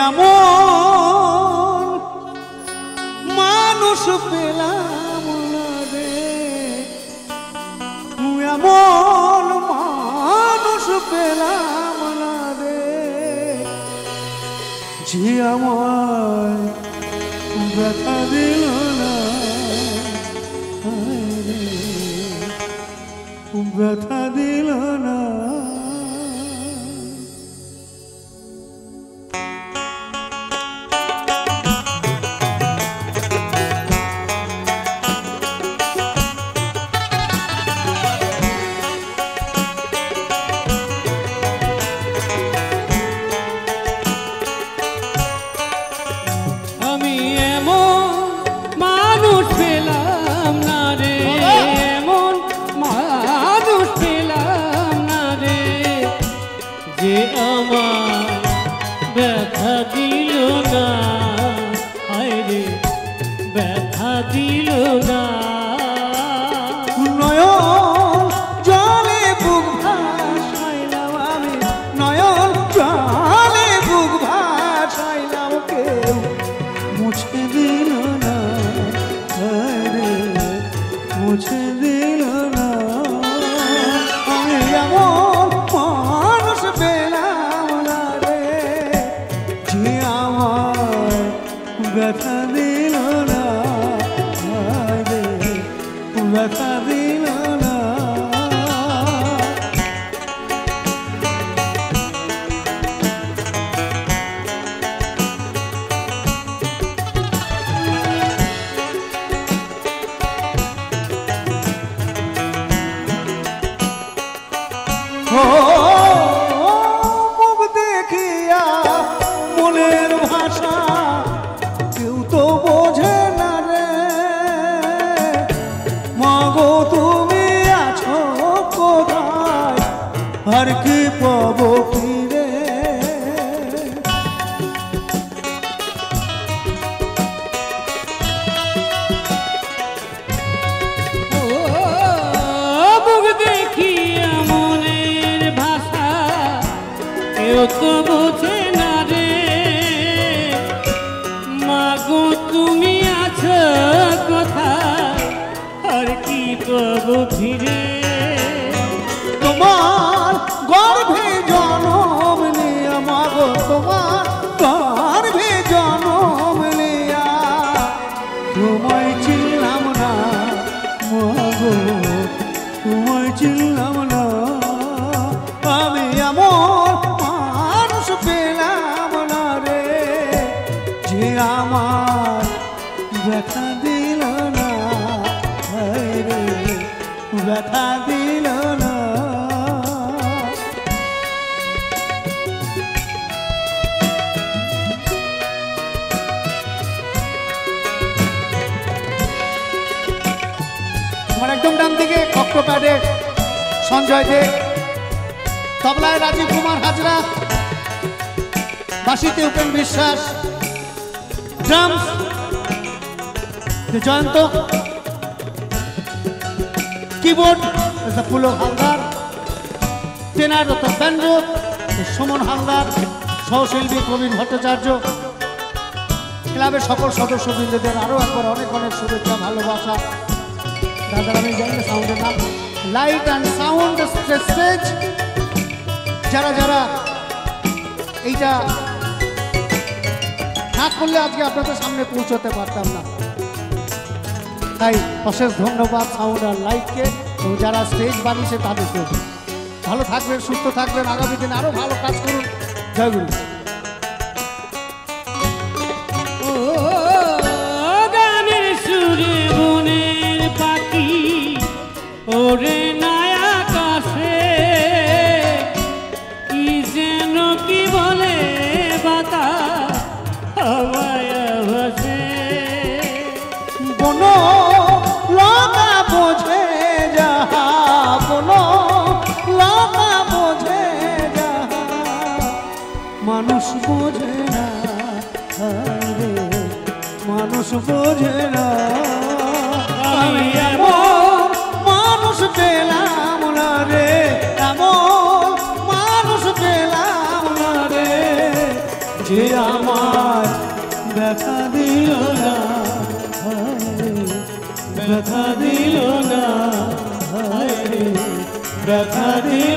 এমন মানুষ পেলাম না রে, এমন মানুষ পেলাম না রে, যে আমায় ব্যথা দিল না, ব্যথা দিল না। আমি এমন মানুষ পেলাম না রে, এমন মানুষ পেলাম না রে, যে আমার ব্যথা দিল না, হায় রে ব্যথা দিল না। নয়ন জলে বুক ভাসাইলাম আমি, নয়ন জলে বুক ভাসাইলাম, কেউ মুছে দিল না, রে মুছে দিল না। আমি এমন মানুষ পেলাম না রে, যে আমার ব্যথা দিল না, রে ব্যথা দিল না। মুখ দেখিয়া মনের ভাষা কেউ তো বোঝে না রে, মাগো তুমি আছো কোথায়, আর কি পাবো ফিরে। মুখ দেখিয়া মনের ভাষা কেউ তো বোঝে না রে, মাগো তুমি আছো কোথায়, আর কি পাবো ফিরে। তোমার গর্ভে জনম নিয়া, মাগো তোমার গর্ভে জনম নিয়া, তোমায় চিনলাম না, মাগো তোমায় চিনলাম না। আমি এমন মানুষ পেলাম না রে, যে আমার ব্যথা দিল না, রে ব্যথা দিল না। আমার একদম ডান দিকে অক্টোপ্যাডে সঞ্জয় দে, তবলায় রাজীব কুমার হাজরা, বাঁশিতে উপেন বিশ্বাস, ড্রামস জয়ন্ত, কিবোর্ড পুলক হালদার, টেনার অর্থাৎ ব্যান্ডো সুমন হালদার, সহশিল্পী প্রবীণ ভট্টাচার্য। ক্লাবের সকল সদস্যবৃন্দদের আরও একবার অনেক অনেক শুভেচ্ছা, ভালোবাসা। দাদা আমি জানি না সাউন্ডের নাম, লাইট অ্যান্ড সাউন্ড স্টেজ, যারা যারা এইটা না করলে আজকে আপনাদের সামনে পৌঁছতে পারতাম না, তাই অশেষ ধন্যবাদ সাউন্ড আর লাইটকে, এবং যারা স্টেজ বানিয়েছে তাদেরকে। ভালো থাকবেন, সুস্থ থাকবেন, আগামী দিনে আরও ভালো কাজ করুন। জয় গুরু। গানের সুরে বনের পাখি ওরে নয়া কাছে, কি যেন কি বলে বাতাস হাওয়ায় ভাসে। বন লগা বোঝে যাহা, বন লগা বোঝে যাহা, মানুষ বোঝে না, রে মানুষ বোঝে না। আমি এমন মানুষ পেলাম না রে, এমন মানুষ পেলাম না রে, যে আমার ব্যথা দিল না, ব্যথা দিল না, ব্যথা দিল